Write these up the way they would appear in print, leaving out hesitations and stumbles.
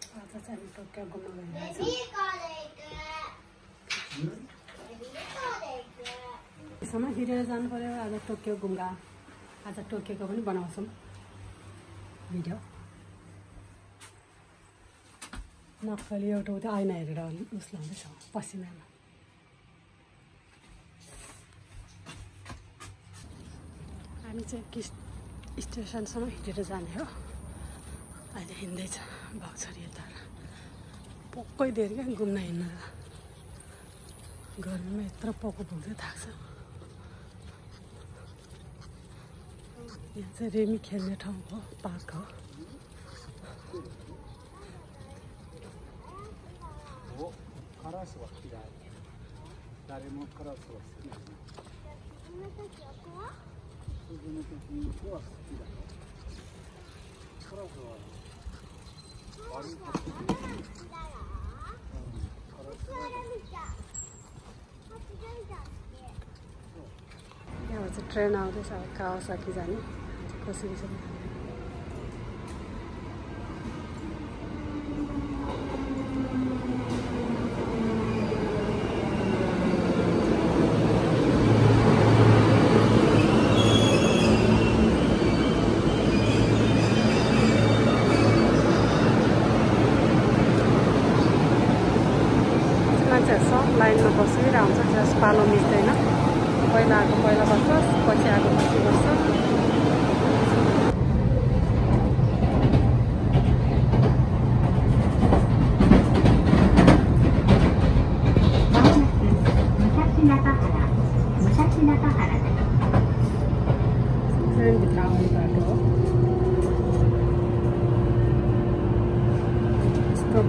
आज चाहिँ टोकियो घुम्न गइरहेछौँ। समय हिँडेर जानु पर्यो। आज टोकियो घुम्दा आज टोकियोको पनि बनाउँछौँ भिडियो। नक्कली एउटा उता ऐना हेरेर उस लाउँदैछ पसिनामा। हामी चाहिँ स्टेसनसम्म हिँडेर जाने हो। अहिले हिँड्दैछ भाउछरी यता पोकै धेरै क्या घुम्न हिँड्न। गर्मीमा यत्रो पोको पुग्दै थाक्छ। यहाँ चाहिँ रेमी खेल्ने ठाउँ हो, पार्क हो। यहाँ चाहिँ ट्रेन आउँदैछ कावासाकी जाने। कसरी छ सब लाइनमा बसेर आउँछ। जस पालो मिच्दैन। पहिला आएको पहिला बस्छ, पछि आएको पछि बस्छ। ट्रेनभित्र आउने बाटो हो। यस्तो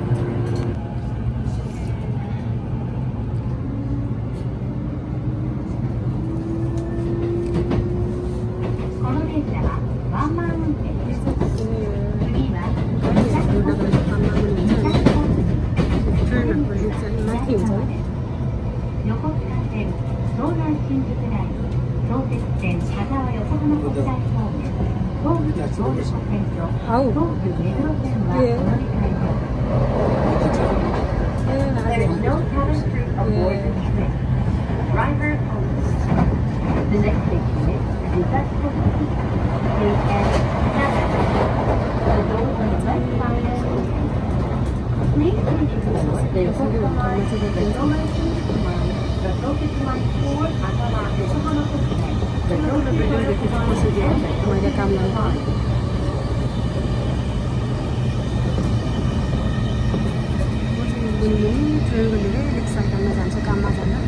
मैले काम लाग्छ। ट्रेन गरेर रिक्सा गर्न जान्छ काममा जाँदा।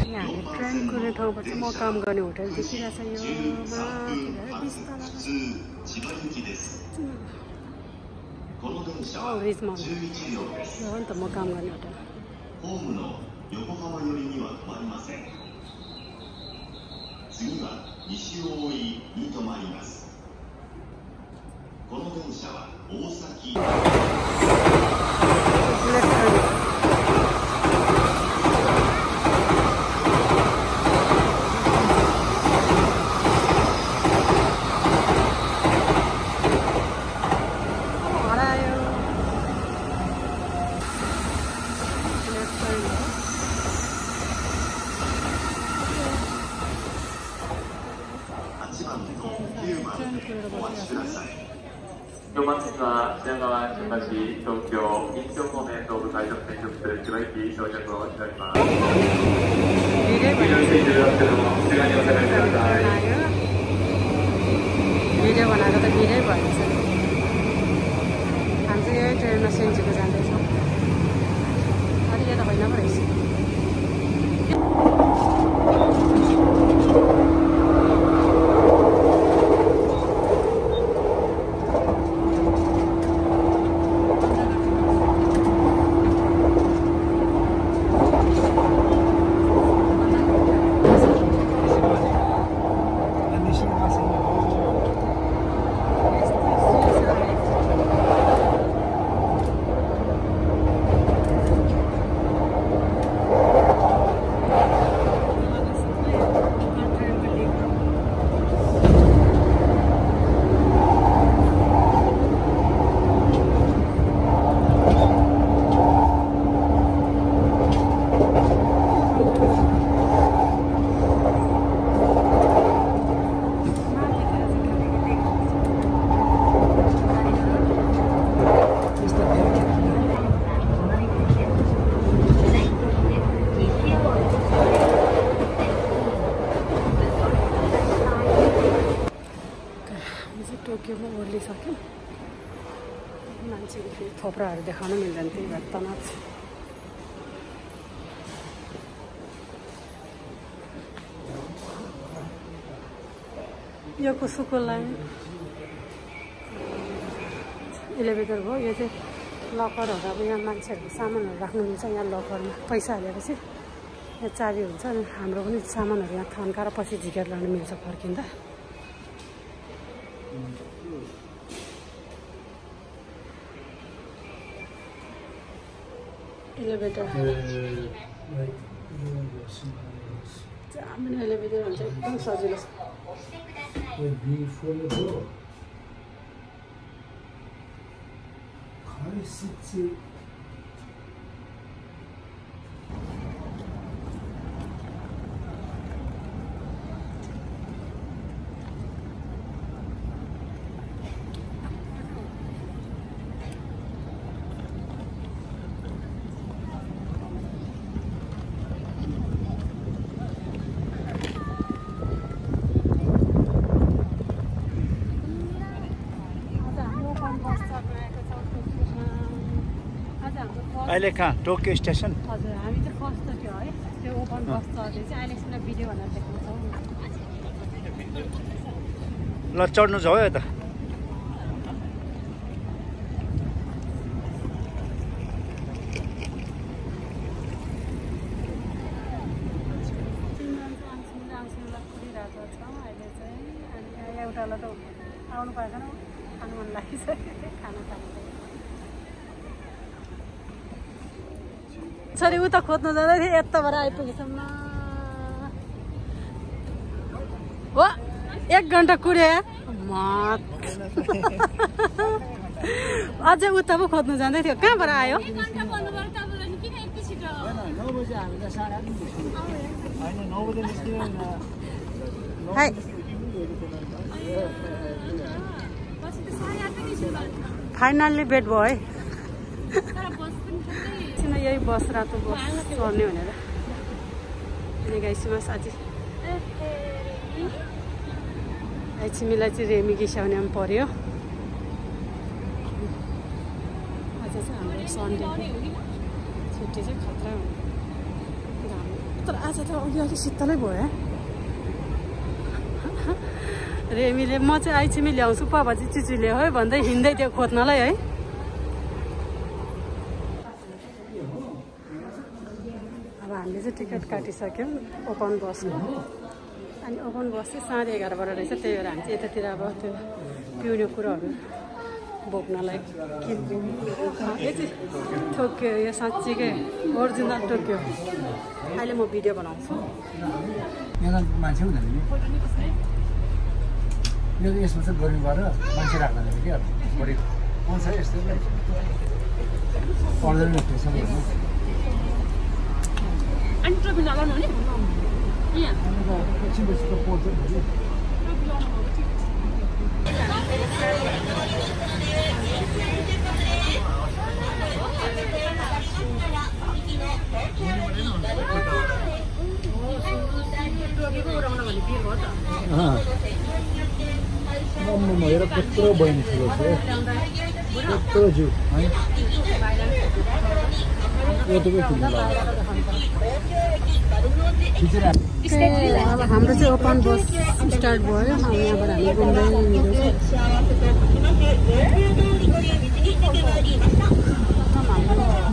यहाँ हामी ट्रेन कुर्ने ठाउँबाट चाहिँ म काम गर्ने होटल देखिरहेछ। यो रिजमा हो नि त म काम गर्ने होटल।今日末は品川新橋東京近畿方面東部海上線直千葉駅到着をしております。ビデオについてですけども、こちらにお下がりください。भिडियो बनाएको त भिडियो भएछ। हामी चाहिँ यही ट्रेनमा सेन्चुरी जाँदैछौँ। अलि यता होइन पो रहेछ। थोप्राहरू देखाउन मिल्दैन त्यही भएर तनाव छ। यो कुसुको लाइन एलिभेटर भयो। यो चाहिँ लकरहरू अब यहाँ मान्छेहरूको सामानहरू राख्नु मिल्छ। यहाँ लकरमा पैसा हालेपछि यहाँ चाबी हुन्छ अनि हाम्रो पनि सामानहरू यहाँ थन्काएर पछि झिकेर लानु मिल्छ फर्किँदा। एलिभेटर जहाँ पनि एलिभेटर हुन्छ एकदम सजिलो छ। अहिले कहाँ टोकियो स्टेसन? हजुर हामी चाहिँ फर्स्ट थियो है त्यो ओपन बस चढ्दै चाहिँ अहिलेसम्म भिडियो भनेर देखाउँछौँ। ल चढ्नु छ हो यता। एउटालाई त आउनु पाएन खानु मन लागिसक्यो खाना खानु। छोरी उता खोज्नु जाँदै थियो यताबाट आइपुगेसम्म हो 1 घन्टा कुरे अझै उता पो खोज्नु जाँदै थियो। कहाँबाट आयो? फाइनल्ली बेड भयो है। यही बस रातो बस चढ्ने भनेर गाइसिमा साथी छिमीलाई चाहिँ रेमी गिसाउने पनि पर्यो। आज चाहिँ हाम्रो सन्डे छुट्टी चाहिँ खतरा तर आज त अलिअलि शीतलै भयो है। रेमीले म चाहिँ आइछिमी ल्याउँछु पापाजी चिचु ल्याऊ है भन्दै हिँड्दै थियो खोज्नलाई है। हामीले चाहिँ टिकट काटिसक्यौँ ओपन बसको अनि ओपन बस चाहिँ 11:30 रहेछ। त्यही भएर हामी चाहिँ यतातिर अब त्यो पिउने कुरोहरू बोक्नलाई किन्थ्यौँ। यो चाहिँ टोकियो, यो साँच्चीकै ओरिजिनल टोकियो। अहिले म भिडियो बनाउँछु। मान्छे हुँदैन नि यसमा चाहिँ गर्मी गरेर मान्छे राख्दैन क्या गरेको आउँछ यस्तो पर्दैन अनि ट्रफी नलाउनु नि एकछिन पछि त पर्छ हेर कत्रो बहिनी ठुलो छ कत्रो जिउ है अब हाम्रो चाहिँ ओपन बस स्टार्ट भयो। यहाँबाट हामी घुम्दै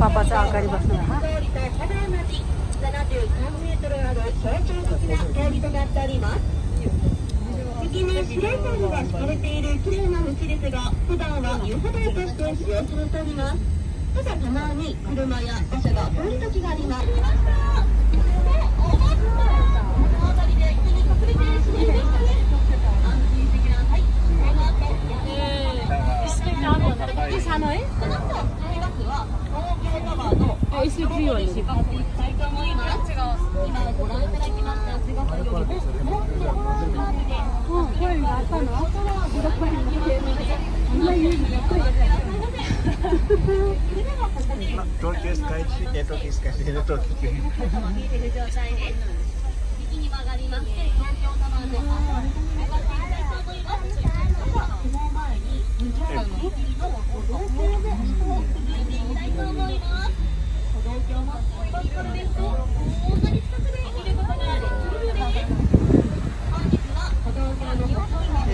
पापा चाहिँ अगाडि बस्नु भएको।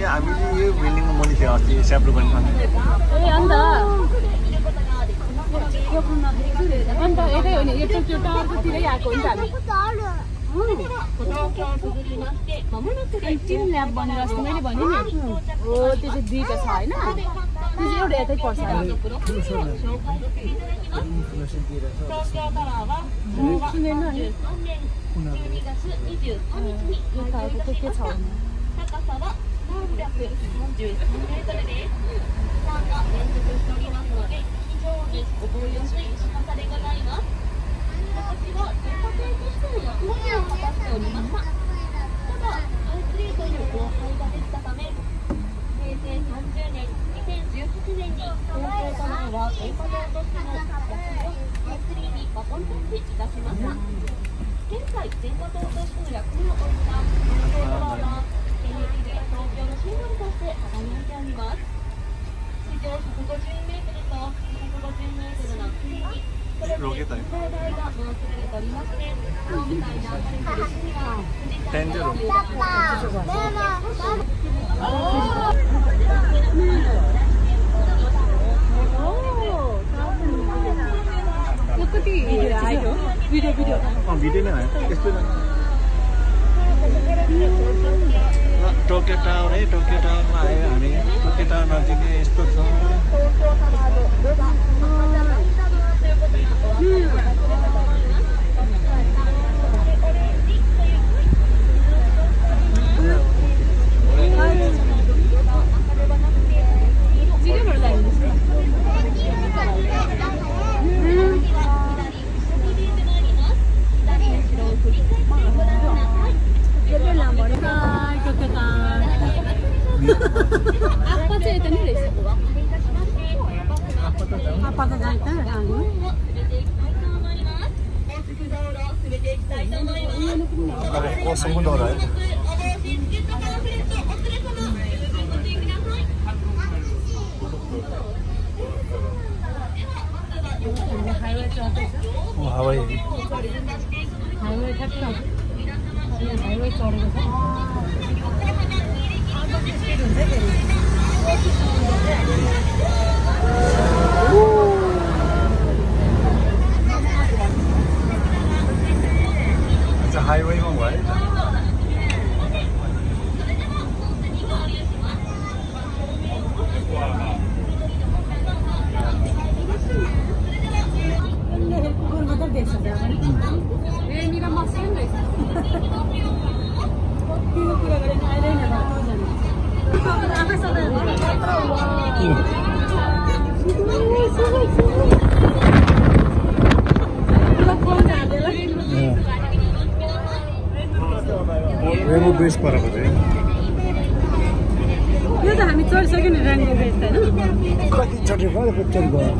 हामीले यो बिल्डिङमा मुनि थियो अस्ति स्याप्रो पनि खानु अन्त यतै हो नि यो टावरतिरै आएको हो नि त हामी टिम ल्याब बनेर अस्ति मैले भने नि हो त्यो चाहिँ दुईटा छ होइन त्यो चाहिँ एउटा यतै पर्छ सुनेन यो टावरको के छ भिडियो नै आयो यस्तो टोकियो टावर है टोकियो टावरमा आयो हामी टोकियो टावर नजिकै यस्तो छ हाइवेमा भयो रेमो ब्रिज परेको चाहिँ यो त हामी चढिसक्यो नि रेनबो ब्रिज त हैन कति चढ्यो भयो पिक्चर गयो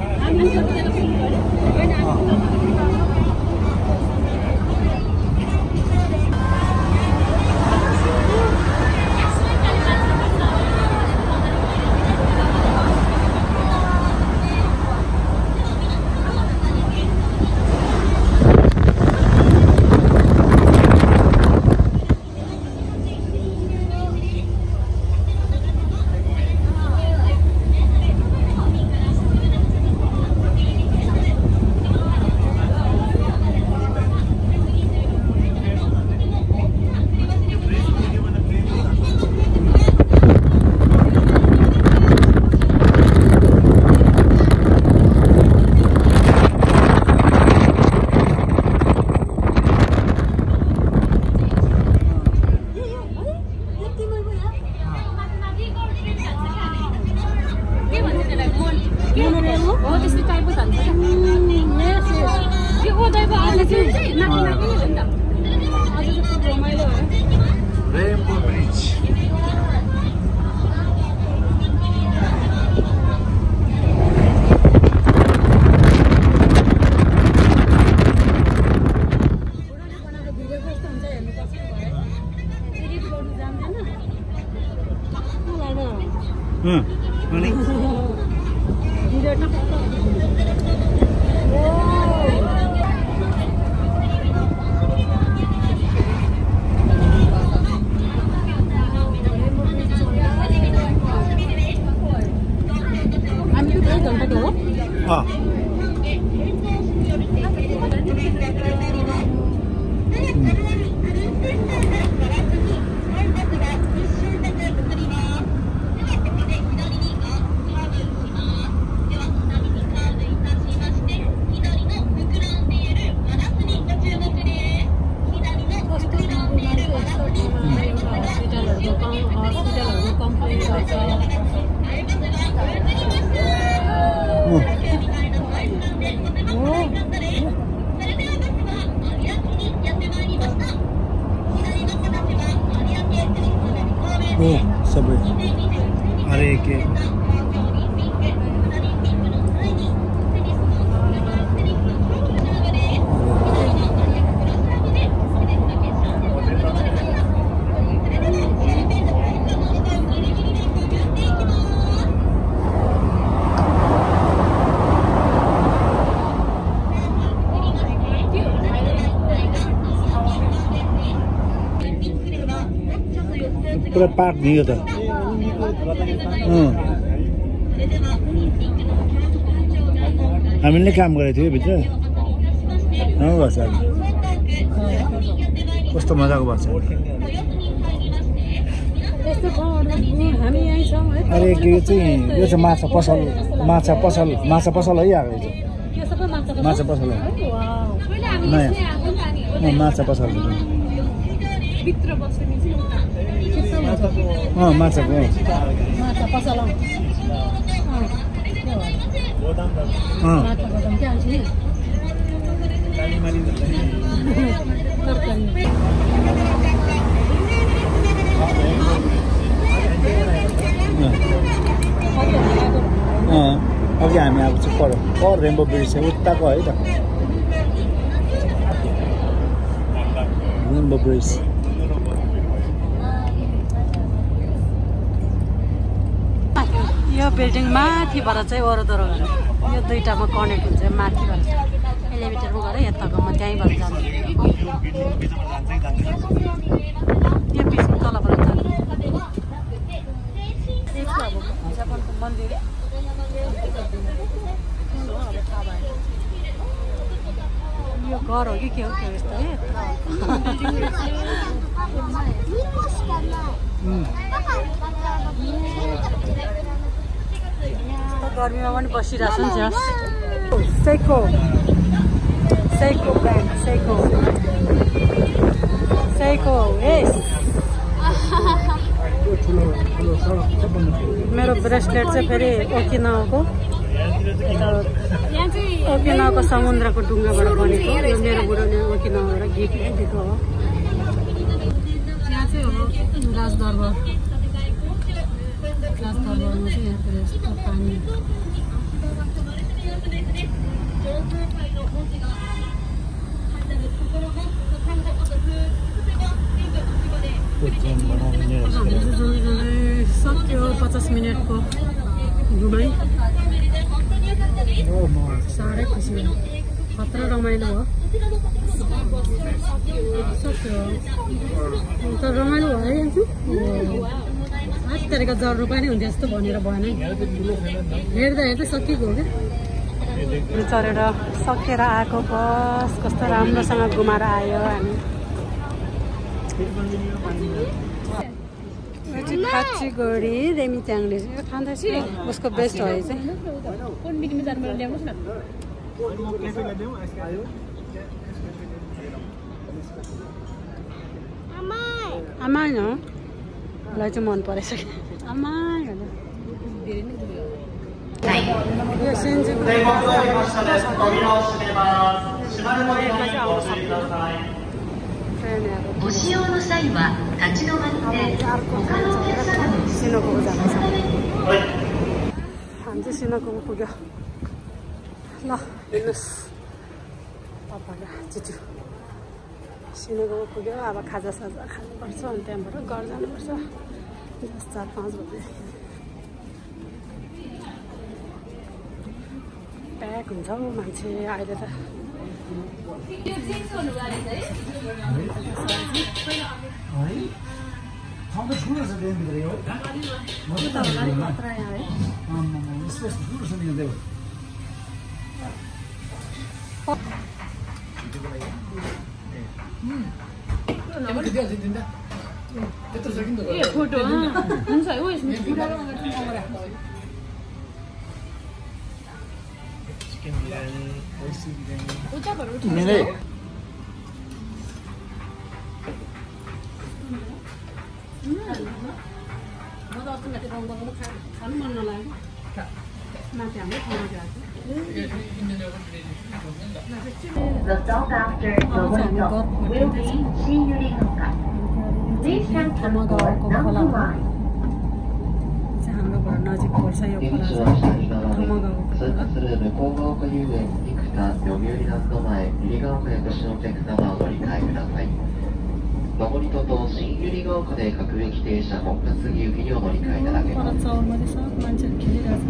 सबै अरे के पुरा पार्क दियो त हामीले काम गरेको थियो भित्र भएको छ कस्तो मजाको भएको छ अरे के यो चाहिँ माछा पसल है आएको यो चाहिँ माछा पसल हो नयाँ माछा पसल माछाको पसल अघि हामी आएको चाहिँ पर रेम्बो ब्रिज चाहिँ उताको है त रेम्बो ब्रिज यो बिल्डिङ माथिबाट चाहिँ वरदर गरेर यो दुईटामा कनेक्ट हुन्छ माथिबाट एलिभेटरमा गएर यताको म त्यहीँबाट जान्छु यो बिचको तलबाट जानु अब जापानको मन्दिर यो घर हो कि के हो त्यो यस्तो है गर्मीमा पनि बसिरहेको छ नि सेको ब्रान्ड सेको यस मेरो ब्रेसलेट चाहिँ फेरि ओकिनावाको समुद्रको ढुङ्गाबाट बनेको यो मेरो बुढोले ओकिनावाबाट गिफ्ट दिएको हो यहाँ चाहिँ हो राजदरबारमा चाहिँ यहाँ यस्तो पानी सक्यो 50 मिनटको घुमाइ साह्रै खुसी भयो खतरा रमाइलो हो सक्यो त रमाइलो भयो तरिका जर्नु पनि हुन्छ जस्तो भनेर भएन हेर्दा सकिएको हो क्या चढेर सकेर आएको बस कस्तो राम्रोसँग घुमाएर आयो हामी खाचीगढी रेमिट्याङले खाँदैछ उसको बेस्ट हो चाहिँ आमा होइन मलाई चाहिँ मन परेछ आमा यो सिन्जीको सिनोको जाँदैछ हामी चाहिँ सिनोको पुग्यो ल हेर्नुहोस् तपाईँलाई चिचु सिनोको पुग्यो अब खाजासाजा खानुपर्छ अनि त्यहाँबाट घर जानुपर्छ 4-5 बजे प्याक हुन्छ हौ मान्छे अहिले त फोटो हुन्छ है यसमा मिले खानु मन नलाग्यो माथि हाम्रो खाना गएको The stop after the one stop will be Shinyuri-Goka. Please transfer for number 1. हाम्रो घर नजिक पर्छ यो खोला चाहिँ थमगाउँको खोला 向ヶ丘遊園生田読売ランド前百合ヶ丘へお越しのお客様をご理解ください。登戸と新百合ヶ丘で各駅停車も次行きにお乗り換えいただけます。 चौरमा चाहिँ सब मान्छेहरू खेलिरहेछ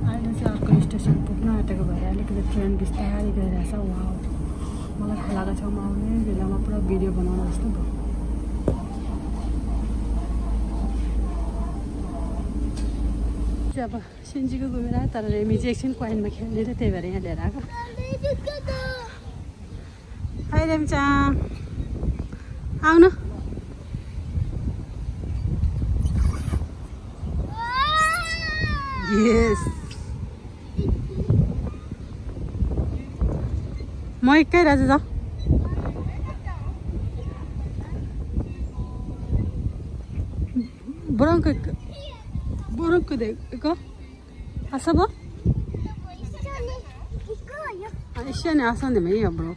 अहिले चाहिँ अर्को स्टेसन पुग्न आँटेको भएर अलिकति ट्रेन बिस्तारै गइरहेछ वाउ मलाई खोलाको छेउमा आउने बेलामा पुरा भिडियो बनाउनु जस्तो भयो अब सिन्जीको गएर तर रेमी चाहिँ एकछिन क्वाइनमा खेल्ने थियो त्यही भएर यहाँ लिएर आएको हाई रेम्चा आउन यस म एकै राजा जाऊ Burung deh, iko? Asa ba? Isya ni asa ni may bro.